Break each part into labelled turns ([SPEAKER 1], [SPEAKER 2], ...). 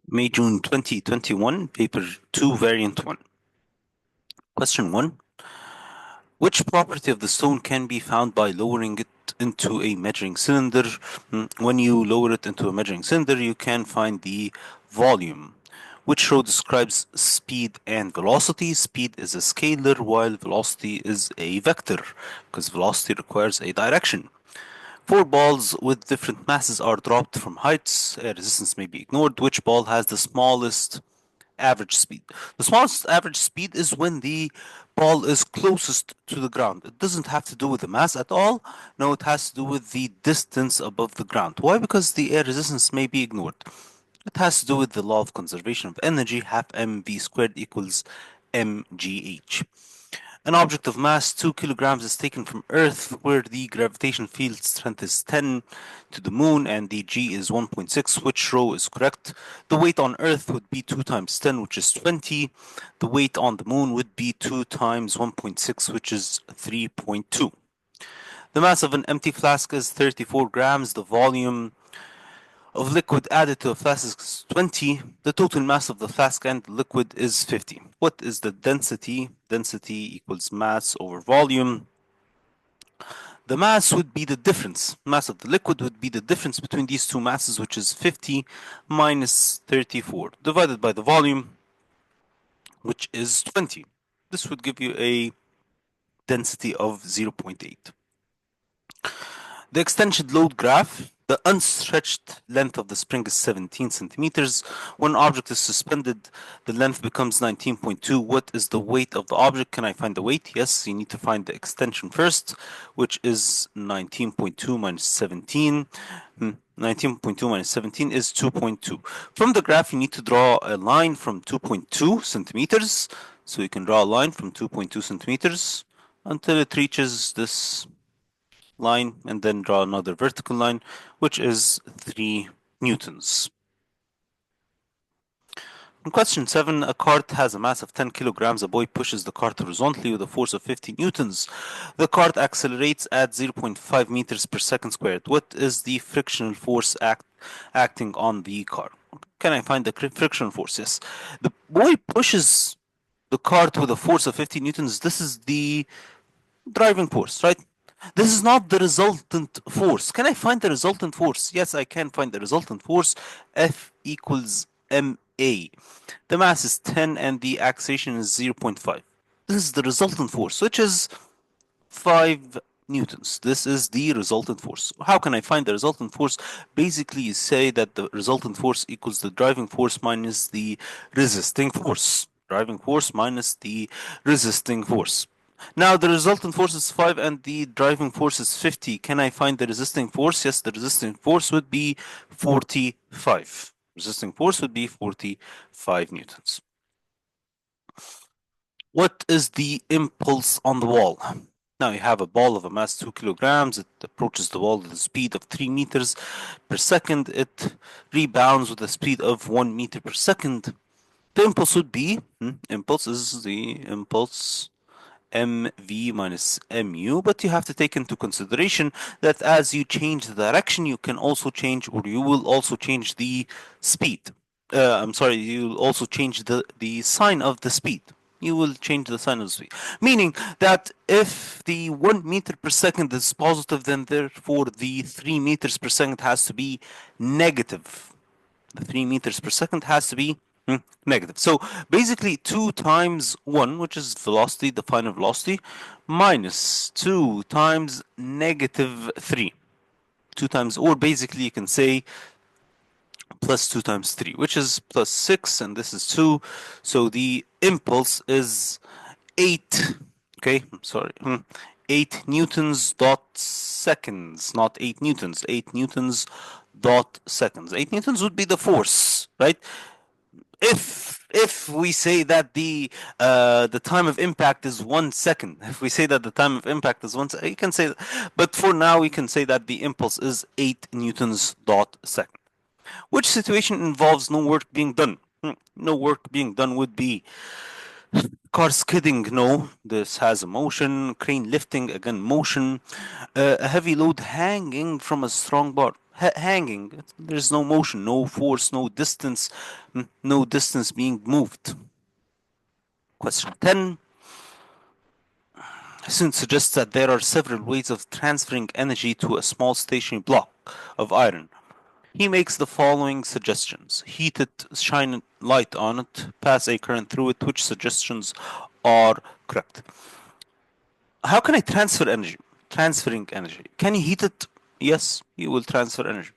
[SPEAKER 1] May, June 2021, paper 2, variant 1. Question 1. Which property of the stone can be found by lowering it into a measuring cylinder? When you lower it into a measuring cylinder, you can find the volume. Which row describes speed and velocity? Speed is a scalar while velocity is a vector, because velocity requires a direction. 4 balls with different masses are dropped from heights. Resistance may be ignored. Which ball has the smallest average speed? The smallest average speed is when the ball is closest to the ground. It doesn't have to do with the mass at all. No, it has to do with the distance above the ground. Why? Because the air resistance may be ignored. It has to do with the law of conservation of energy, half mv squared equals mgh. An object of mass 2 kilograms is taken from Earth, where the gravitational field strength is 10, to the Moon, and the g is 1.6. Which row is correct? The weight on Earth would be 2 times 10, which is 20. The weight on the Moon would be 2 times 1.6, which is 3.2. The mass of an empty flask is 34 grams. The volume of liquid added to a flask is 20. The total mass of the flask and liquid is 50. What is the density? Density equals mass over volume. The mass would be the difference. Mass of the liquid would be the difference between these two masses, which is 50 minus 34, divided by the volume, which is 20. This would give you a density of 0.8. The extension load graph. The unstretched length of the spring is 17 centimeters. When an object is suspended, the length becomes 19.2. What is the weight of the object? Can I find the weight? Yes, you need to find the extension first, which is 19.2 minus 17. 19.2 minus 17 is 2.2. From the graph, you need to draw a line from 2.2 centimeters. So you can draw a line from 2.2 centimeters until it reaches this line, and then draw another vertical line, which is 3 newtons. In question 7, a cart has a mass of 10 kilograms. A boy pushes the cart horizontally with a force of 50 newtons. The cart accelerates at 0.5 meters per second squared. What is the frictional force acting on the car? Can I find the frictional force? Yes. The boy pushes the cart with a force of 50 newtons. This is the driving force, right? This is not the resultant force. Can I find the resultant force? Yes, I can find the resultant force. F equals ma. The mass is 10 and the acceleration is 0.5. This is the resultant force, which is 5 newtons. This is the resultant force. How can I find the resultant force? Basically, you say that the resultant force equals the driving force minus the resisting force. Driving force minus the resisting force. Now the resultant force is 5 and the driving force is 50. Can I find the resisting force? Yes, the resisting force would be 45. Resisting force would be 45 newtons. What is the impulse on the wall? Now you have a ball of a mass 2 kilograms. It approaches the wall at a speed of 3 meters per second. It rebounds with a speed of 1 meter per second. The impulse would be, impulse is the impulse mv minus mu, but you have to take into consideration that as you change the direction, you can also change, or you will also change the speed. You'll also change the sign of the speed. You will change the sign of the speed. Meaning that if the 1 meter per second is positive, then therefore the 3 meters per second has to be negative. The 3 meters per second has to be negative. So basically 2 times 1, which is velocity, the final velocity, minus 2 times negative 3. 2 times, or basically you can say plus 2 times 3, which is plus 6, and this is 2. So the impulse is 8, okay, I'm sorry, 8 newtons dot seconds, not 8 newtons, 8 newtons dot seconds. 8 newtons would be the force, right? If we say that the time of impact is 1 second, if we say that the time of impact is 1 second, you can say that, but for now we can say that the impulse is 8 newtons dot second. Which situation involves no work being done? No work being done would be car skidding. No, this has a motion. Crane lifting, again motion. A heavy load hanging from a strong bar. hanging. There's no motion, no force, no distance being moved. Question 10. Soon suggests that there are several ways of transferring energy to a small stationary block of iron. He makes the following suggestions: heat it, shine light on it, pass a current through it. Which suggestions are correct? How can I transfer energy? Transferring energy. Can you heat it? Yes, you will transfer energy.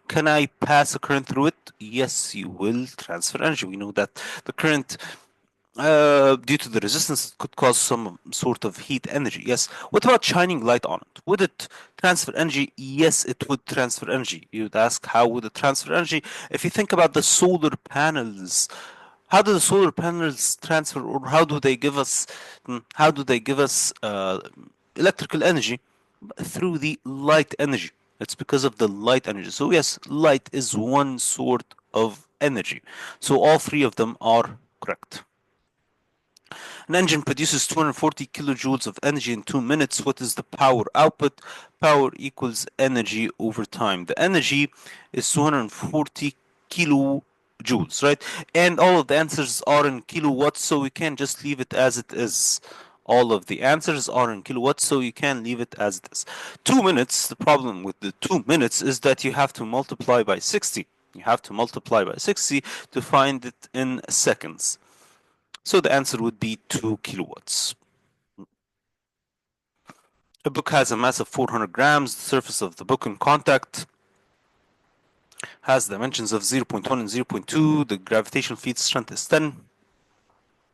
[SPEAKER 1] Can I pass a current through it? Yes, you will transfer energy. We know that the current, due to the resistance, could cause some sort of heat energy. Yes. What about shining light on it? Would it transfer energy? Yes, it would transfer energy. You'd ask, how would it transfer energy? If you think about the solar panels, how do the solar panels transfer, or how do they give us electrical energy? Through the light energy. It's because of the light energy. So yes, light is one sort of energy. So all three of them are correct. An engine produces 240 kilojoules of energy in 2 minutes. What is the power output? Power equals energy over time. The energy is 240 kilojoules, right? And all of the answers are in kilowatts, so we can just leave it as it is. All of the answers are in kilowatts, so you can leave it as it is. 2 minutes, the problem with the 2 minutes is that you have to multiply by 60. You have to multiply by 60 to find it in seconds. So the answer would be 2 kilowatts. A book has a mass of 400 grams. The surface of the book in contact has dimensions of 0.1 and 0.2. The gravitational field strength is 10.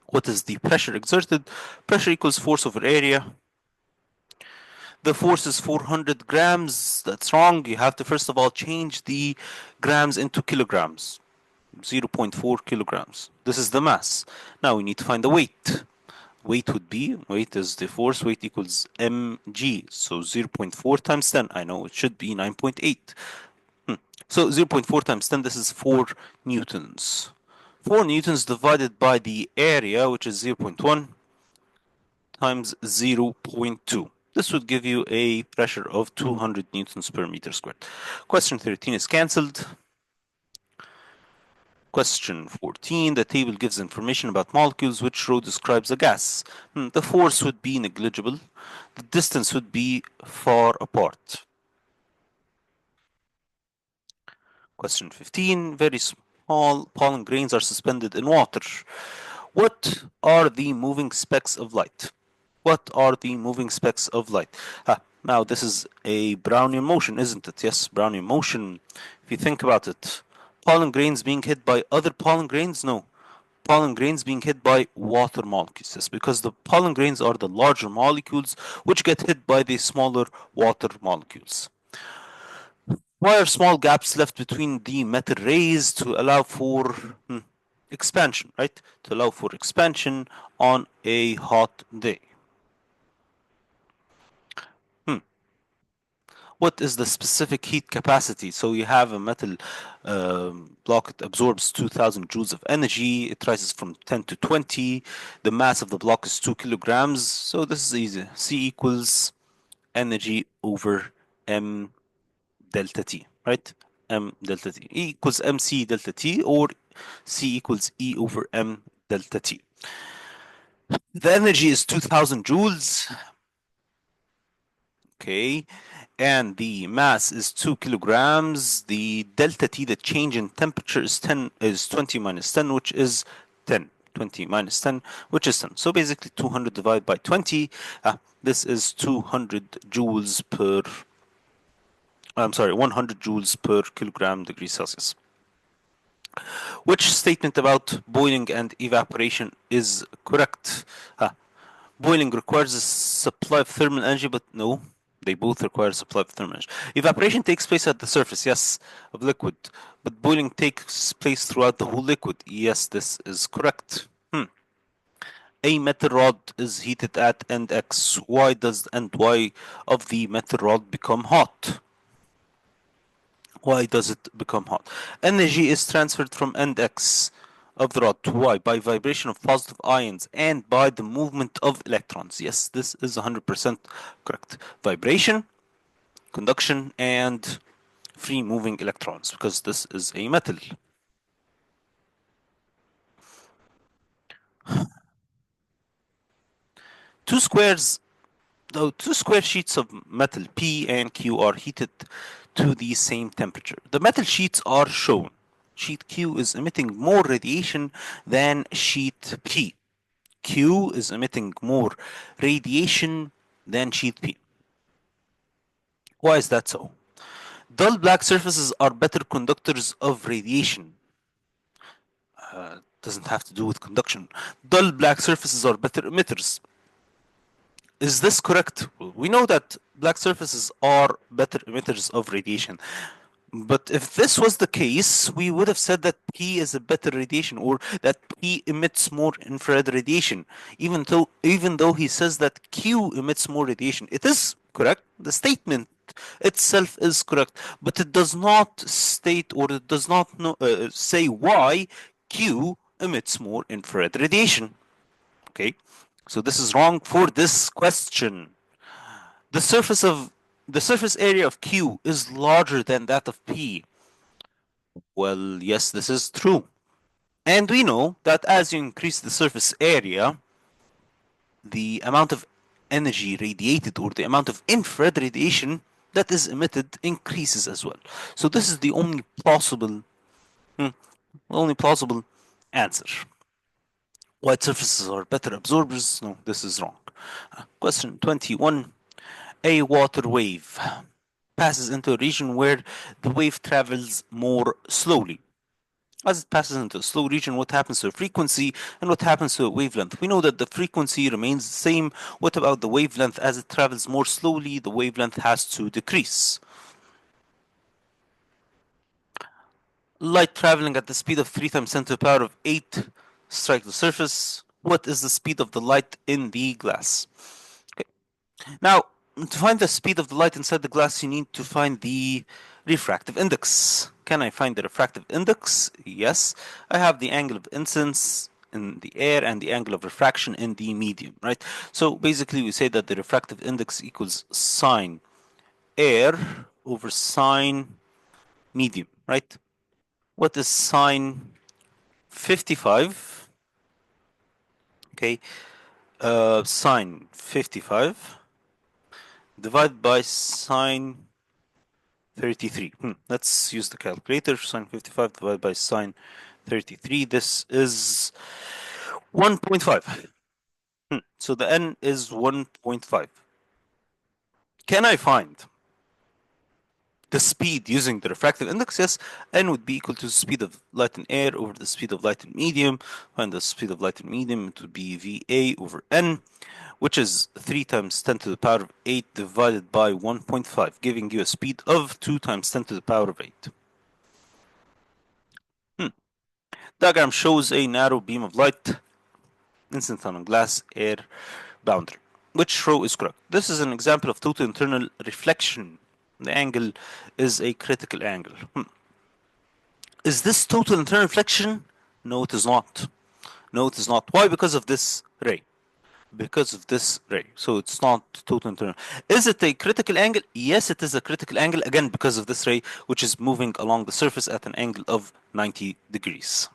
[SPEAKER 1] What is the pressure exerted? Pressure equals force over area. The force is 400 grams. That's wrong. You have to first of all change the grams into kilograms. 0.4 kilograms. This is the mass. Now we need to find the weight. Weight is the force, weight equals mg. So 0.4 times 10. I know it should be 9.8. So 0.4 times 10, this is 4 newtons. 4 newtons divided by the area, which is 0.1, times 0.2. This would give you a pressure of 200 newtons per meter squared. Question 13 is cancelled. Question 14, the table gives information about molecules. Which row describes a gas? The force would be negligible. The distance would be far apart. Question 15, very small pollen grains are suspended in water. What are the moving specks of light? What are the moving specks of light? Now this is a Brownian motion, isn't it? Yes, Brownian motion. If you think about it, pollen grains being hit by other pollen grains? No. Pollen grains being hit by water molecules. Yes, because the pollen grains are the larger molecules which get hit by the smaller water molecules. Why are small gaps left between the metal rays? To allow for expansion, right? To allow for expansion on a hot day. What is the specific heat capacity? So you have a metal block, it absorbs 2000 joules of energy. It rises from 10 to 20. The mass of the block is 2 kilograms. So this is easy. C equals energy over m delta T, right? M delta T. E equals mc delta T, or C equals E over m delta T. The energy is 2000 joules. Okay. And the mass is 2 kilograms. The delta T, the change in temperature, is 20 minus 10, which is 10. 20 minus 10, which is 10. So basically 200 divided by 20. This is 200 joules per, 100 joules per kilogram degree Celsius. Which statement about boiling and evaporation is correct? Boiling requires a supply of thermal energy, but no, they both require a supply of thermal energy. Evaporation takes place at the surface, yes, of liquid, but boiling takes place throughout the whole liquid. Yes, this is correct. A metal rod is heated at end X. Why does end Y of the metal rod become hot? Why does it become hot? Energy is transferred from end X of the rod to Y by vibration of positive ions and by the movement of electrons. Yes, this is 100% correct. Vibration, conduction, and free moving electrons because this is a metal. Two squares, though two square sheets of metal P and Q are heated to the same temperature. The metal sheets are shown. Sheet Q is emitting more radiation than sheet P. Q is emitting more radiation than sheet P. Why is that so? Dull black surfaces are better conductors of radiation. Doesn't have to do with conduction. Dull black surfaces are better emitters. Is this correct? We know that black surfaces are better emitters of radiation. But if this was the case, we would have said that P is a better radiation or that P emits more infrared radiation. Even though he says that Q emits more radiation, it is correct. The statement itself is correct, but it does not state or it does not say why Q emits more infrared radiation. Okay, so this is wrong for this question. The surface area of Q is larger than that of P. Well, yes, this is true. And we know that as you increase the surface area, the amount of energy radiated or the amount of infrared radiation that is emitted increases as well. So this is the only plausible answer. White surfaces are better absorbers? No, this is wrong. Question 21. A water wave passes into a region where the wave travels more slowly. As it passes into a slow region, what happens to the frequency and what happens to the wavelength? We know that the frequency remains the same. What about the wavelength? As it travels more slowly, the wavelength has to decrease. Light traveling at the speed of 3 times 10 to the power of 8 strike the surface. What is the speed of the light in the glass? Okay. Now, to find the speed of the light inside the glass, you need to find the refractive index. Can I find the refractive index? Yes. I have the angle of incidence in the air and the angle of refraction in the medium, right? So basically we say that the refractive index equals sine air over sine medium, right? What is sine 55? Okay, sine 55 divided by sine 33. Let's use the calculator. Sine 55 divided by sine 33. This is 1.5. So the n is 1.5. Can I find the speed using the refractive index? Yes, n would be equal to the speed of light in air over the speed of light in medium. Find the speed of light in medium, it would be VA over n, which is 3 times 10 to the power of 8 divided by 1.5, giving you a speed of 2 times 10 to the power of 8. Diagram shows a narrow beam of light incident on a glass air boundary. Which row is correct? This is an example of total internal reflection. The angle is a critical angle. Is this total internal reflection? No, it is not. No, it is not. Why? Because of this ray. Because of this ray. So it's not total internal. Is it a critical angle? Yes, it is a critical angle. Again, because of this ray, which is moving along the surface at an angle of 90 degrees.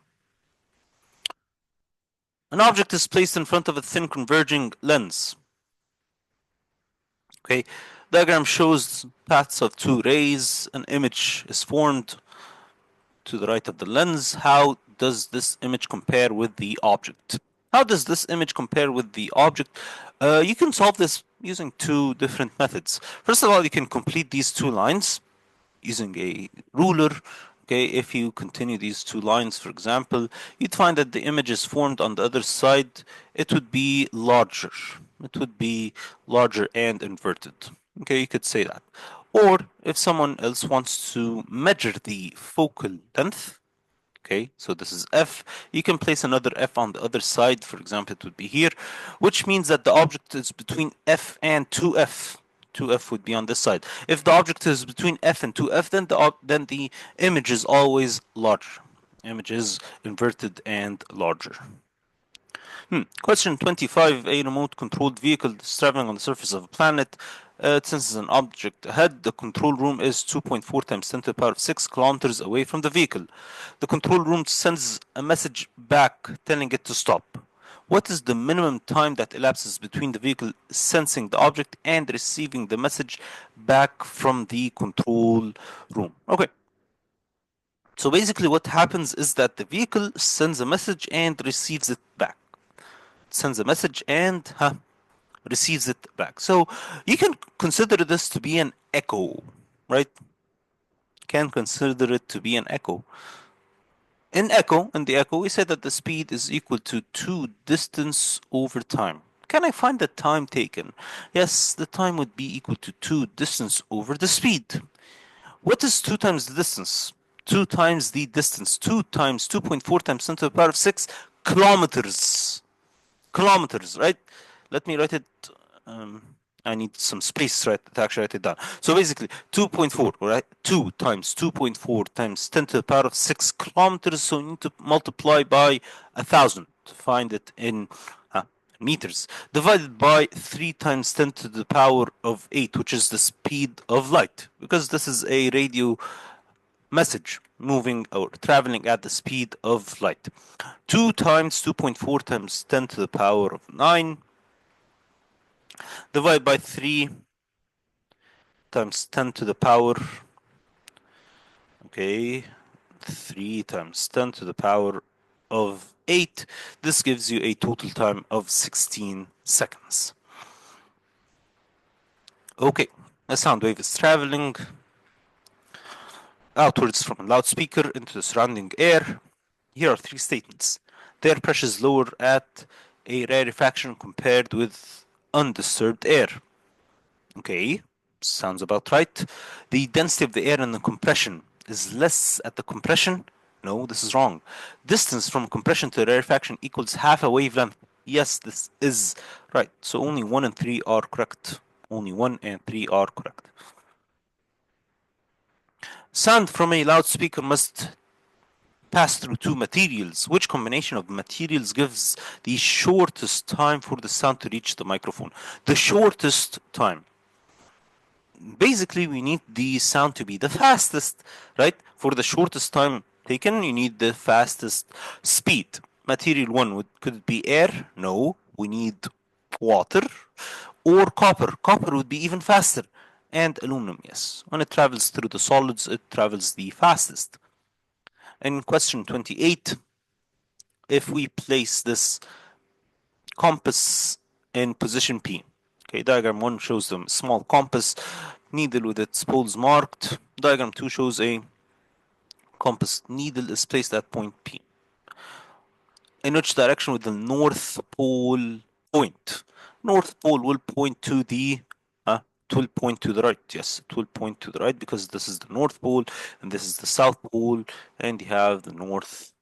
[SPEAKER 1] An object is placed in front of a thin converging lens. Okay, diagram shows paths of two rays. An image is formed to the right of the lens. How does this image compare with the object? How does this image compare with the object? You can solve this using two different methods. First of all, you can complete these two lines using a ruler. Okay, if you continue these two lines, for example, you'd find that the image is formed on the other side. It would be larger. It would be larger and inverted. Okay, you could say that. Or if someone else wants to measure the focal length, okay, so this is F, you can place another F on the other side. For example, it would be here, which means that the object is between F and 2F. 2F would be on this side. If the object is between F and 2F, then the image is always larger. Image is inverted and larger. Question 25. A remote controlled vehicle is traveling on the surface of a planet It senses an object ahead. The control room is 2.4 times 10 to the power of 6 kilometers away from the vehicle. The control room sends a message back telling it to stop. What is the minimum time that elapses between the vehicle sensing the object and receiving the message back from the control room? Okay. So basically what happens is that the vehicle sends a message and receives it back. Sends a message and receives it back. So you can consider this to be an echo, right? Can consider it to be an echo. In the echo, we said that the speed is equal to 2 distance over time. Can I find the time taken? Yes, the time would be equal to 2 distance over the speed. What is 2 times the distance? 2 times the distance. 2 times 2.4 times 10 to the power of 6 kilometers. Kilometers, right? Let me write it. Um, I need some space to actually write it down. So basically, 2.4, right? 2 times 2.4 times 10 to the power of 6 kilometers. So you need to multiply by 1,000 to find it in meters. Divided by 3 times 10 to the power of 8, which is the speed of light. Because this is a radio message moving or traveling at the speed of light. 2 times 2.4 times 10 to the power of 9 divided by 3 times 10 to the power, okay, 3 times 10 to the power of 8. This gives you a total time of 16 seconds. Okay, a sound wave is traveling outwards from a loudspeaker into the surrounding air. Here are 3 statements. The air pressure is lower at a rarefaction compared with undisturbed air. Okay, sounds about right. The density of the air in the compression is less at the compression. No, this is wrong. Distance from compression to rarefaction equals half a wavelength. Yes, this is right. So only 1 and 3 are correct. Only 1 and 3 are correct. Sound from a loudspeaker must pass through 2 materials. Which combination of materials gives the shortest time for the sound to reach the microphone? The shortest time. Basically, we need the sound to be the fastest, right? For the shortest time taken, you need the fastest speed. Material 1 could it be air? No, we need water or copper. Copper would be even faster. And aluminum, yes. When it travels through the solids, it travels the fastest. In question 28, if we place this compass in position P. Okay, diagram 1 shows the small compass needle with its poles marked. Diagram 2 shows a compass needle is placed at point P. In which direction would the North Pole point? North Pole will point to the it will point to the right. Yes, it will point to the right because this is the North Pole and this is the South Pole, and you have the North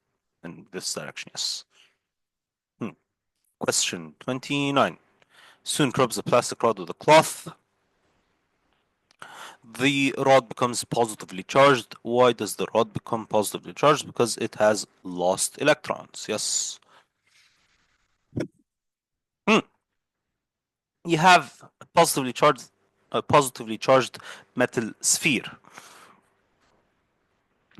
[SPEAKER 1] in this direction. Yes. Question 29. Soon rubs a plastic rod with a cloth. The rod becomes positively charged. Why does the rod become positively charged? Because it has lost electrons. Yes. You have a positively charged metal sphere.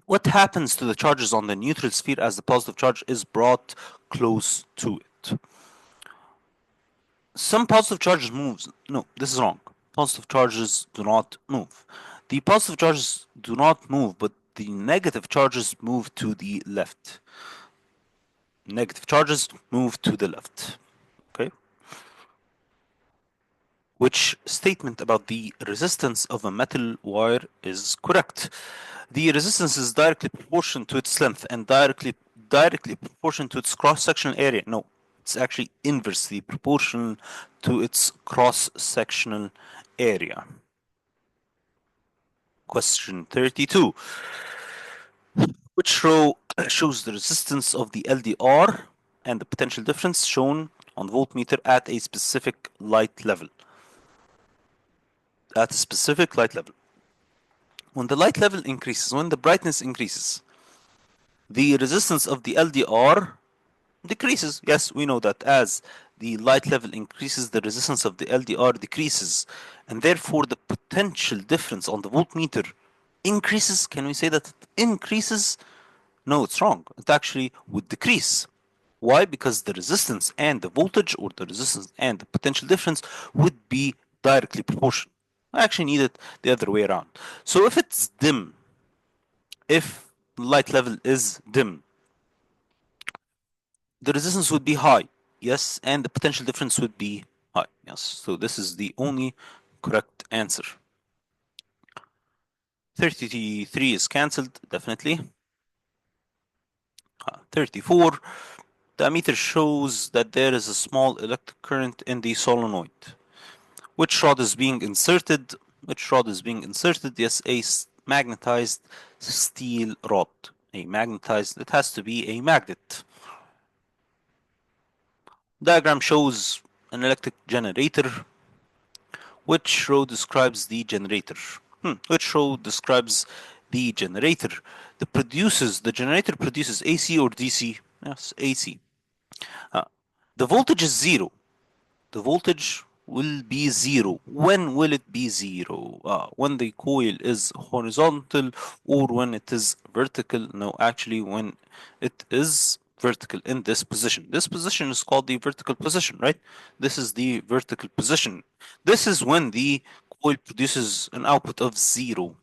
[SPEAKER 1] What happens to the charges on the neutral sphere as the positive charge is brought close to it? Some positive charges move. No, this is wrong. Positive charges do not move. The positive charges do not move, but the negative charges move to the left. Negative charges move to the left. Okay. Which statement about the resistance of a metal wire is correct? The resistance is directly proportional to its length and directly proportional to its cross-sectional area. No, it's actually inversely proportional to its cross-sectional area. Question 32. Which row shows the resistance of the LDR and the potential difference shown on voltmeter at a specific light level? At a specific light level. When the light level increases, when the brightness increases, the resistance of the LDR decreases. Yes, we know that as the light level increases, the resistance of the LDR decreases, and therefore the potential difference on the voltmeter increases. Can we say that it increases? No, it's wrong. It actually would decrease. Why? Because the resistance and the voltage, or the resistance and the potential difference, would be directly proportional. I actually need it the other way around. So if it's dim, if light level is dim, the resistance would be high, yes, and the potential difference would be high, yes. So this is the only correct answer. 33 is cancelled, definitely. 34, the ammeter shows that there is a small electric current in the solenoid. Which rod is being inserted? Which rod is being inserted? Yes, a magnetized steel rod. A magnetized, it has to be a magnet. Diagram shows an electric generator. Which row describes the generator? Which row describes the generator? The generator produces AC or DC? Yes, AC. The voltage is zero. The voltage will be zero. When will it be zero? When the coil is horizontal or when it is vertical? No, actually, when it is vertical in this position. This position is called the vertical position, right? This is the vertical position. This is when the coil produces an output of zero.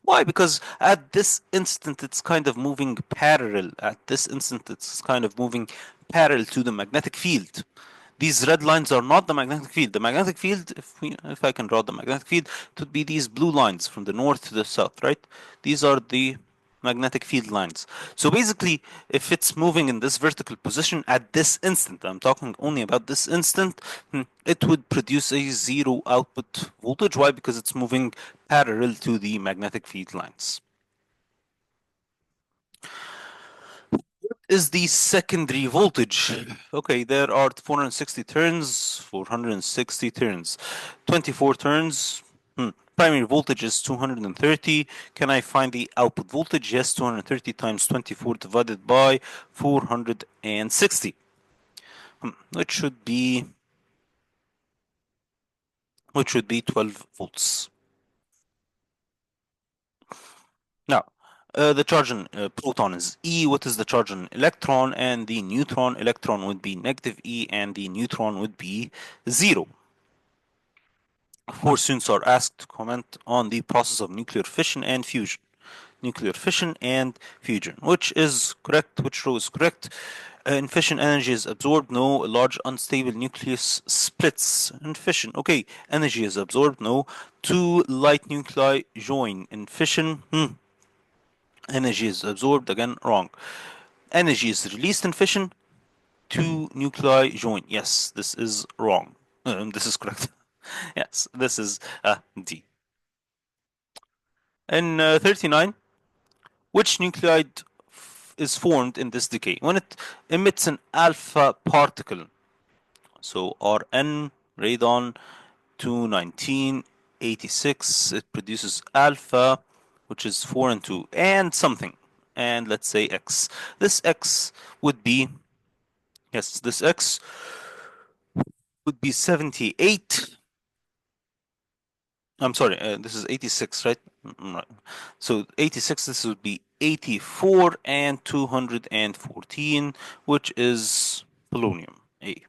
[SPEAKER 1] Why? Because at this instant it's kind of moving parallel. At this instant it's kind of moving parallel to the magnetic field. These red lines are not the magnetic field. The magnetic field, if I can draw the magnetic field, it would be these blue lines from the north to the south, right? These are the magnetic field lines. So basically, if it's moving in this vertical position at this instant, I'm talking only about this instant, it would produce a zero output voltage. Why? Because it's moving parallel to the magnetic field lines. Is the secondary voltage? Okay, there are 460 turns, 460 turns, 24 turns. Primary voltage is 230. Can I find the output voltage? Yes, 230 times 24 divided by 460, which should be 12 volts. Now, the charge on proton is E. What is the charge on electron? And the neutron, electron would be negative E, and the neutron would be 0. 4 students are asked to comment on the process of nuclear fission and fusion. Nuclear fission and fusion. Which is correct? Which row is correct? In fission, energy is absorbed. No. A large unstable nucleus splits. In fission, okay, energy is absorbed. No. Two light nuclei join. In fission, energy is absorbed. Again, wrong. Energy is released in fission. Two nuclei join. Yes, this is wrong. This is correct. Yes, this is D. In 39, which nuclide is formed in this decay? When it emits an alpha particle, so Rn, radon 21986, it produces alpha, which is 4 and 2, and something, and let's say X. This X would be, yes, this X would be 78. I'm sorry, this is 86, right? Right. So 86, this would be 84 and 214, which is polonium, A.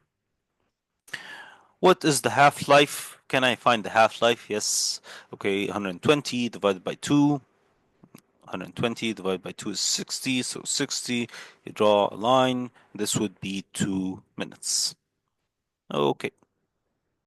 [SPEAKER 1] What is the half-life? Can I find the half-life? Yes. Okay, 120 divided by 2. 120 divided by 2 is 60, so 60, you draw a line. This would be 2 minutes. Okay.